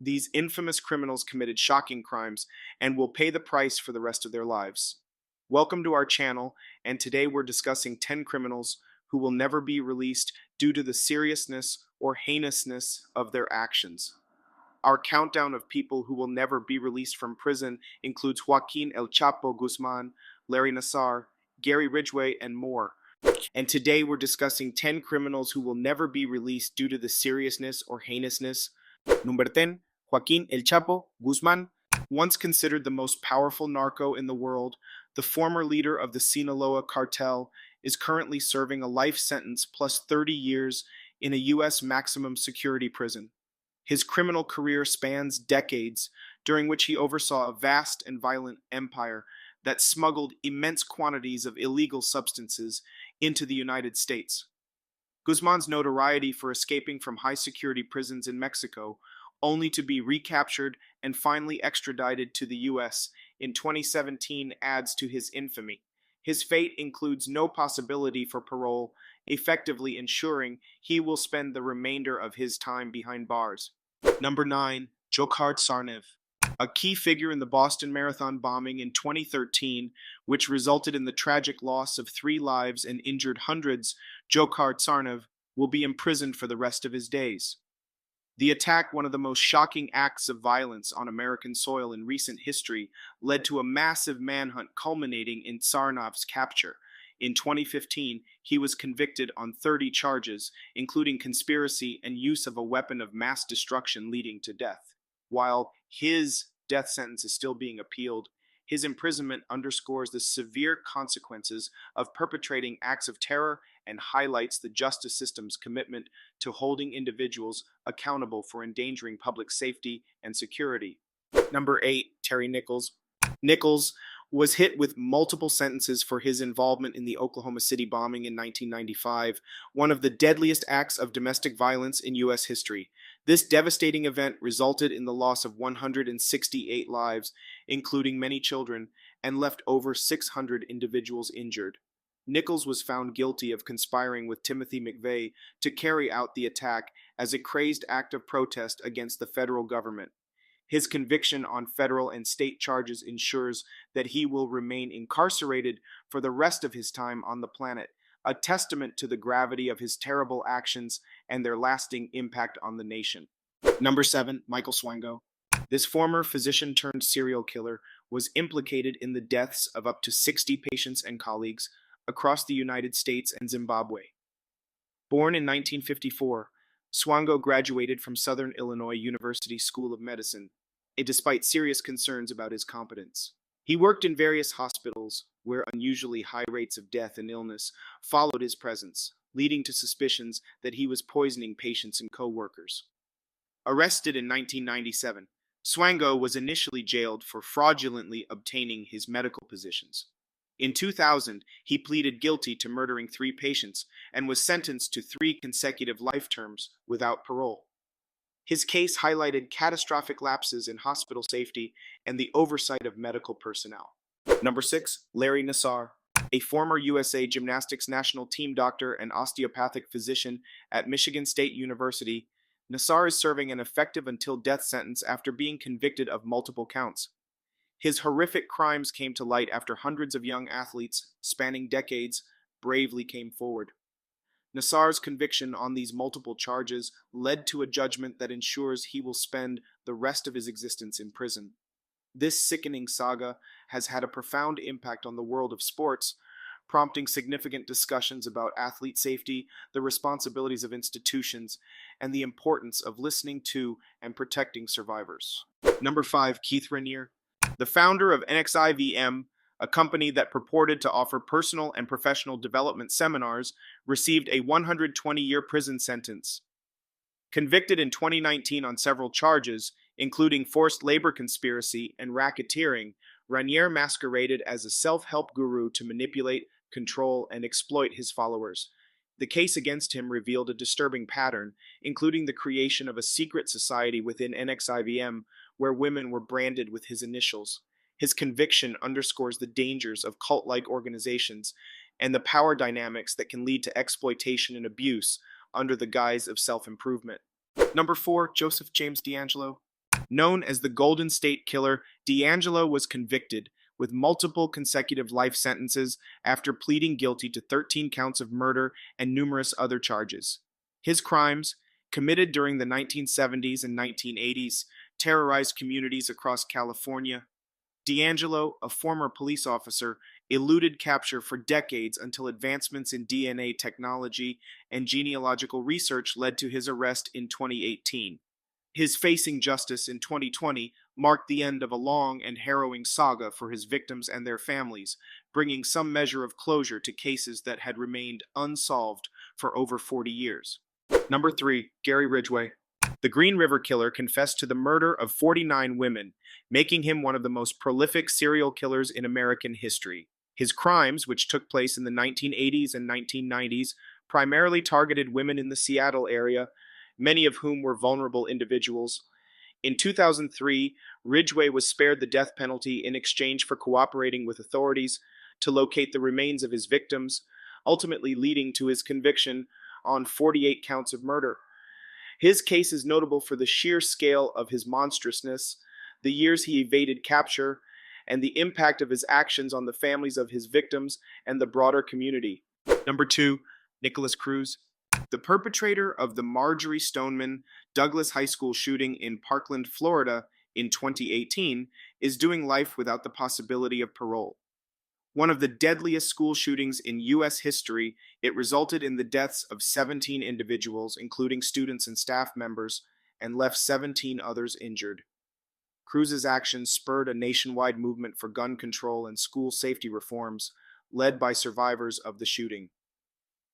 These infamous criminals committed shocking crimes and will pay the price for the rest of their lives. Welcome to our channel, and today we're discussing 10 criminals who will never be released due to the seriousness or heinousness of their actions. Our countdown of people who will never be released from prison includes Joaquin El Chapo Guzman, Larry Nassar, Gary Ridgway, and more. And today we're discussing 10 criminals who will never be released due to the seriousness or heinousness. Number 10, Joaquin El Chapo Guzman. Once considered the most powerful narco in the world, the former leader of the Sinaloa cartel is currently serving a life sentence plus 30 years in a U.S. maximum security prison. His criminal career spans decades, during which he oversaw a vast and violent empire that smuggled immense quantities of illegal substances into the United States. Guzman's notoriety for escaping from high security prisons in Mexico, only to be recaptured and finally extradited to the U.S. in 2017, adds to his infamy. His fate includes no possibility for parole, effectively ensuring he will spend the remainder of his time behind bars. Number 9, Dzhokhar Tsarnaev. A key figure in the Boston Marathon bombing in 2013, which resulted in the tragic loss of 3 lives and injured hundreds, Dzhokhar Tsarnaev will be imprisoned for the rest of his days. The attack, one of the most shocking acts of violence on American soil in recent history, led to a massive manhunt culminating in Tsarnaev's capture. In 2015, he was convicted on 30 charges, including conspiracy and use of a weapon of mass destruction leading to death. While his death sentence is still being appealed, his imprisonment underscores the severe consequences of perpetrating acts of terror and highlights the justice system's commitment to holding individuals accountable for endangering public safety and security. Number 8, Terry Nichols. Nichols was hit with multiple sentences for his involvement in the Oklahoma City bombing in 1995, one of the deadliest acts of domestic violence in U.S. history. This devastating event resulted in the loss of 168 lives, including many children, and left over 600 individuals injured. Nichols was found guilty of conspiring with Timothy McVeigh to carry out the attack as a crazed act of protest against the federal government. His conviction on federal and state charges ensures that he will remain incarcerated for the rest of his time on the planet, a testament to the gravity of his terrible actions and their lasting impact on the nation. Number 7, Michael Swango. This former physician turned serial killer was implicated in the deaths of up to 60 patients and colleagues across the United States and Zimbabwe. Born in 1954, Swango graduated from Southern Illinois University School of Medicine, despite serious concerns about his competence. He worked in various hospitals where unusually high rates of death and illness followed his presence, leading to suspicions that he was poisoning patients and co-workers. Arrested in 1997, Swango was initially jailed for fraudulently obtaining his medical positions. In 2000, he pleaded guilty to murdering 3 patients and was sentenced to 3 consecutive life terms without parole. His case highlighted catastrophic lapses in hospital safety and the oversight of medical personnel. Number 6, Larry Nassar. A former USA Gymnastics national team doctor and osteopathic physician at Michigan State University, Nassar is serving an effective until death sentence after being convicted of multiple counts. His horrific crimes came to light after hundreds of young athletes, spanning decades, bravely came forward. Nassar's conviction on these multiple charges led to a judgment that ensures he will spend the rest of his existence in prison. This sickening saga has had a profound impact on the world of sports, prompting significant discussions about athlete safety, the responsibilities of institutions, and the importance of listening to and protecting survivors. Number 5, Keith Raniere. The founder of NXIVM, a company that purported to offer personal and professional development seminars, received a 120-year prison sentence. Convicted in 2019 on several charges, including forced labor conspiracy and racketeering, Raniere masqueraded as a self-help guru to manipulate, control, and exploit his followers. The case against him revealed a disturbing pattern, including the creation of a secret society within NXIVM where women were branded with his initials. His conviction underscores the dangers of cult-like organizations and the power dynamics that can lead to exploitation and abuse under the guise of self-improvement. Number 4, Joseph James DeAngelo. Known as the Golden State Killer, D'Angelo was convicted with multiple consecutive life sentences after pleading guilty to 13 counts of murder and numerous other charges. His crimes, committed during the 1970s and 1980s, terrorized communities across California. D'Angelo, a former police officer, eluded capture for decades until advancements in DNA technology and genealogical research led to his arrest in 2018. His facing justice in 2020 marked the end of a long and harrowing saga for his victims and their families, bringing some measure of closure to cases that had remained unsolved for over 40 years. Number 3, Gary Ridgway. The Green River Killer confessed to the murder of 49 women, making him one of the most prolific serial killers in American history. His crimes, which took place in the 1980s and 1990s, primarily targeted women in the Seattle area, many of whom were vulnerable individuals. In 2003, Ridgway was spared the death penalty in exchange for cooperating with authorities to locate the remains of his victims, ultimately leading to his conviction on 48 counts of murder. His case is notable for the sheer scale of his monstrousness, the years he evaded capture, and the impact of his actions on the families of his victims and the broader community. Number 2, Nikolas Cruz. The perpetrator of the Marjory Stoneman Douglas High School shooting in Parkland, Florida in 2018 is doing life without the possibility of parole. One of the deadliest school shootings in U.S. history, it resulted in the deaths of 17 individuals, including students and staff members, and left 17 others injured. Cruz's actions spurred a nationwide movement for gun control and school safety reforms, led by survivors of the shooting.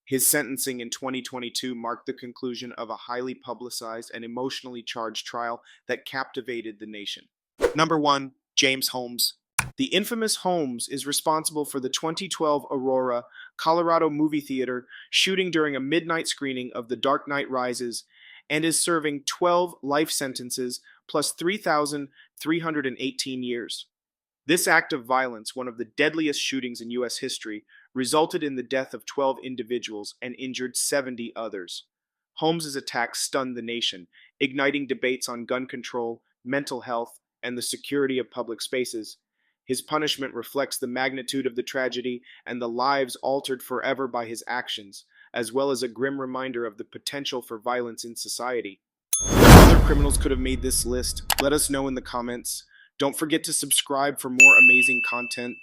His sentencing in 2022 marked the conclusion of a highly publicized and emotionally charged trial that captivated the nation. Number 1, James Holmes. The infamous Holmes is responsible for the 2012 Aurora, Colorado movie theater shooting during a midnight screening of The Dark Knight Rises and is serving 12 life sentences plus 3,318 years. This act of violence, one of the deadliest shootings in U.S. history, resulted in the death of 12 individuals and injured 70 others. Holmes's attack stunned the nation, igniting debates on gun control, mental health, and the security of public spaces. His punishment reflects the magnitude of the tragedy and the lives altered forever by his actions, as well as a grim reminder of the potential for violence in society. What other criminals could have made this list? Let us know in the comments. Don't forget to subscribe for more amazing content.